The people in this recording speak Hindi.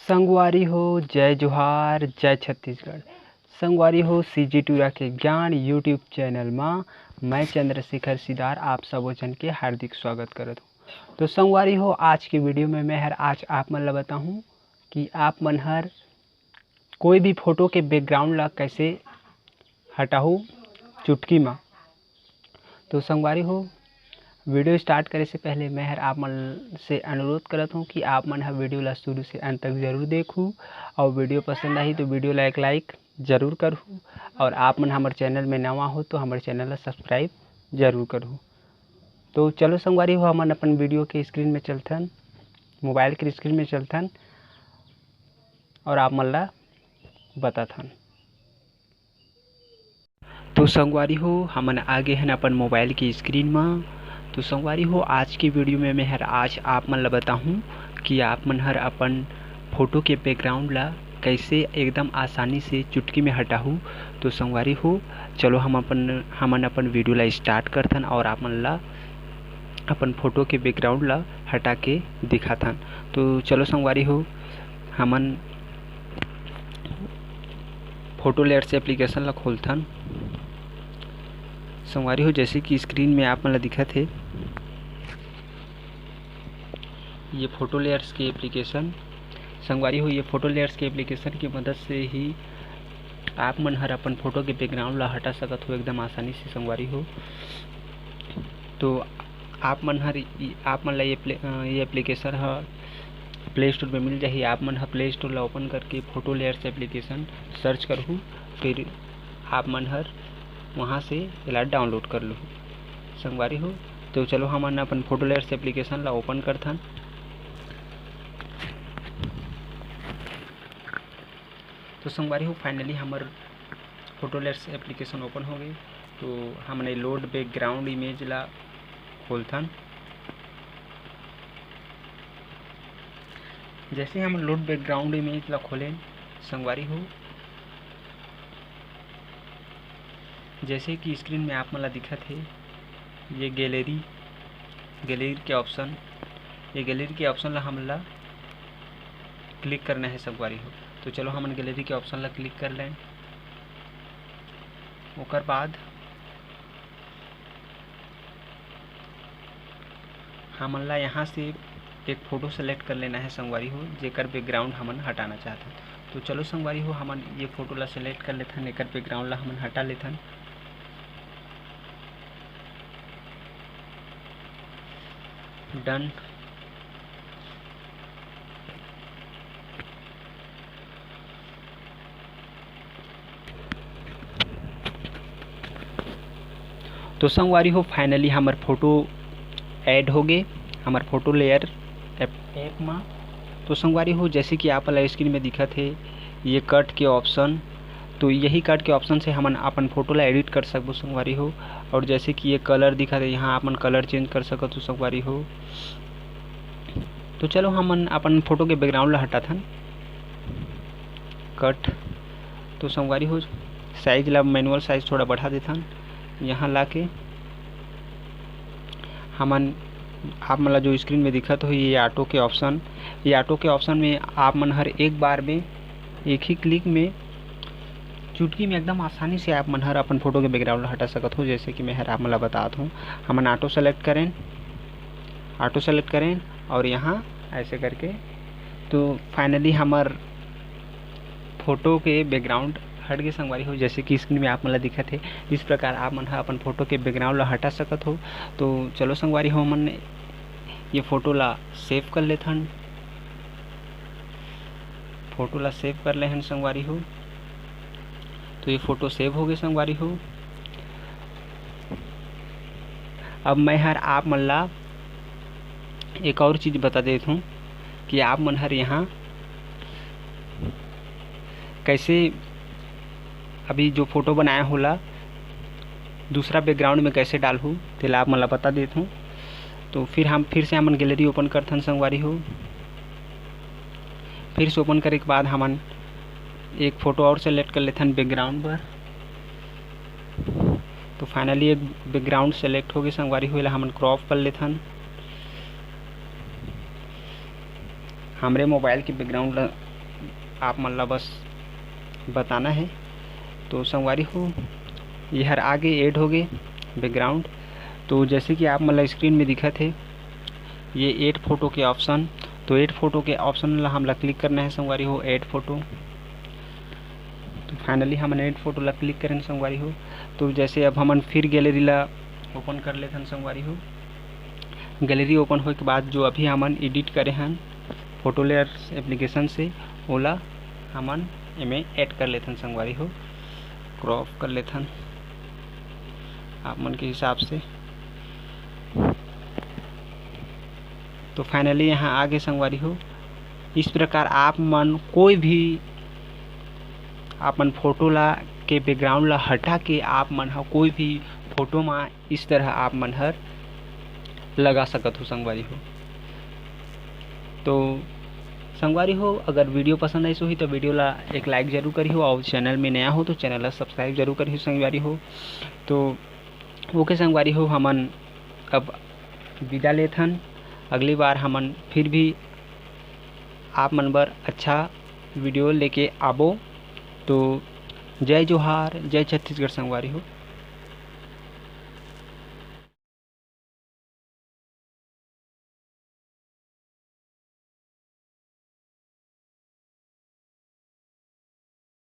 संगवारी हो जय जोहार जय छत्तीसगढ़। संगवारी हो सीजी टूरा के ज्ञान यूट्यूब चैनल में मैं चंद्रशेखर सिदार आप सबो जन के हार्दिक स्वागत करत हूँ। तो संगवारी हो आज के वीडियो में मैं आज आप मन ला बताऊँ कि आप मन हर कोई भी फोटो के बैकग्राउंड ला कैसे हटाहू चुटकी में। तो संगवारी हो वीडियो स्टार्ट करे से पहले मैं आप मन से अनुरोध करत हूँ कि आप मन वीडियो ला शुरू से अंत तक जरूर देखूँ और वीडियो पसंद आई तो वीडियो ला एक लाइक जरूर करूँ और आप मन हमारे चैनल में नवा हो तो हमारे चैनल ला सब्सक्राइब जरूर करूँ। तो चलो संगवारी हो हमन अपन वीडियो के स्क्रीन में चलथन, मोबाइल के स्क्रीन में चलथन और आप मन ला बताथन। तो संगवारी हो हमन आगे हैं अपन मोबाइल की स्क्रीन में। तो संगवारी हो आज की वीडियो में मैं आज आप मन ला बताऊँ कि आप मन हर अपन फोटो के बैकग्राउंड ला कैसे एकदम आसानी से चुटकी में हटाहू। तो संगवारी हो चलो हमन अपन वीडियो ला स्टार्ट करथन और आप मन ला अपन फोटो के बैकग्राउंड ला हटा के दिखाथन। तो चलो संगवारी हो हमन फोटो लेयर से एप्लीकेशन ला खोलथन। संगवारी हो जैसे कि स्क्रीन में आप मन ला दिखत है ये फ़ोटो लेयर्स की एप्लीकेशन। संगवारी हो ये फ़ोटो लेयर्स के एप्लीकेशन की मदद से ही आप मन हर अपन फोटो के बैकग्राउंड ला हटा सकत हो एकदम आसानी से संगवारी हो। तो आप मन ला ये एप्लीकेशन है प्ले स्टोर में मिल जाही। आप मन प्ले स्टोर ला ओपन करके फ़ोटो लेयर्स एप्लीकेशन सर्च करहूँ, फिर आप मन हर वहाँ से इला डाउनलोड कर लूँ संगवारी हो। तो चलो हमन अपन फोटो लेयर्स एप्लीकेशन ला ओपन करथन। तो संगवारी हो फाइनली हमार फोटो लेयर्स एप्लीकेशन ओपन हो गई। तो हमने लोड बैकग्राउंड इमेज ला खोलथन। जैसे हम लोड बैकग्राउंड इमेज ला खोलें संगवारी हो जैसे कि स्क्रीन में आप मन ला दिखत है ये गैलरी के ऑप्शन, ये गैलरी के ऑप्शन ला हमला क्लिक करना है संगवारी हो। तो चलो हमन गैलरी के ऑप्शन ला क्लिक कर लें। ओकर बाद हमन ला यहाँ से एक फ़ोटो सेलेक्ट कर लेना है संगवारी हो जेकर बैकग्राउंड हमन हटाना चाहते हैं। तो चलो संगवारी हो हमन ये फ़ोटो ला सेलेक्ट कर लेथन, एकर बैकग्राउंड ला हमन हटा लेथन। डन। तो संगवारी हो फाइनली हमार फोटो ऐड हो गए हमार फोटो लेयर ऐप में। तो संगवारी हो जैसे कि आप ला स्क्रीन में दिखत है ये कट के ऑप्शन, तो यही कट के ऑप्शन से हमन अपन फोटो ला एडिट कर सकबो संगवारी हो। और जैसे कि ये कलर दिखत है यहाँ आपन कलर चेंज कर सकत हो संगवारी हो। तो चलो हमन अपन फोटो के बैकग्राउंड ला हटाथन कट। तो संगवारी हो साइज ला मैनुअल साइज थोड़ा बढ़ा देथन। यहाँ लाके हमन आप मन ला जो स्क्रीन में दिखत हो ये ऑटो के ऑप्शन में आप मन हर एक बार में एक ही क्लिक में चुटकी में एकदम आसानी से आप मन हर अपन फोटो के बैकग्राउंड हटा सकत हो। जैसे कि मैं आप मन ला बताता हूँ हमन ऑटो सेलेक्ट करें और यहाँ ऐसे करके तो फाइनली हमार फोटो के बैकग्राउंड हट गए संगवारी हो। जैसे कि स्क्रीन में आप मन ला दिखत है इस प्रकार आप मन अपन फोटो के बैकग्राउंड ला हटा सकत हो। तो चलो संगवारी हो हमन ये फ़ोटो ला सेव कर लेथन। फ़ोटो ला सेव कर ले हन संगवारी हो। तो ये फ़ोटो सेव हो गए संगवारी हो। अब मैं आप मन ला एक और चीज़ बता देता हूँ कि आप मन हर यहाँ कैसे अभी जो फ़ोटो बनाया होला दूसरा बैकग्राउंड में कैसे डालूँ तो आप मन ला बता देता हूँ। तो फिर से हमन गैलरी ओपन करथन संगवारी हो। फिर से ओपन करे के बाद हमन एक फ़ोटो और सेलेक्ट कर लेथन बैकग्राउंड पर। तो फाइनली एक बैकग्राउंड सेलेक्ट हो गई संगवारी हो। हमन क्रॉप कर लेथन। हमरे मोबाइल के बैकग्राउंड आप मन ला बस बताना है। तो संगवारी हो ये हर आगे ऐड हो गए बैकग्राउंड। तो जैसे कि आप मन ला स्क्रीन में दिखत है ये ऐड फोटो के ऑप्शन। तो ऐड फोटो के ऑप्शन ला हम ला क्लिक करना है संगवारी हो ऐड फोटो। तो फाइनली हमन ऐड फोटो ला क्लिक करें संगवारी हो। तो जैसे अब हमन फिर गैलरी ला ओपन कर लेथन संगवारी हो। गैलरी ओपन होए के बाद जो अभी हमन एडिट करे हन फोटो लेयर एप्लीकेशन से ओला हमन एमे ऐड कर लेथन संगवारी हो। क्रॉप कर लेथन आप मन के हिसाब से। तो फाइनली यहाँ आगे संगवारी हो इस प्रकार आप मन कोई भी आप मन फोटो ला के बैकग्राउंड ला हटा के आप मन ह कोई भी फोटो में इस तरह आप मन हर लगा सकत हो संगवारी हो। तो संगवारी हो अगर वीडियो पसंद आई होही तो वीडियो ला एक लाइक जरूर करी हो और चैनल में नया हो तो चैनल ला सब्सक्राइब जरूर करी हो संगवारी हो। तो ओके संगवारी हो हमन अब विदा लेथन। अगली बार हमन फिर भी आप मन बर अच्छा वीडियो लेके आबो। तो जय जोहार जय छत्तीसगढ़ संगवारी हो।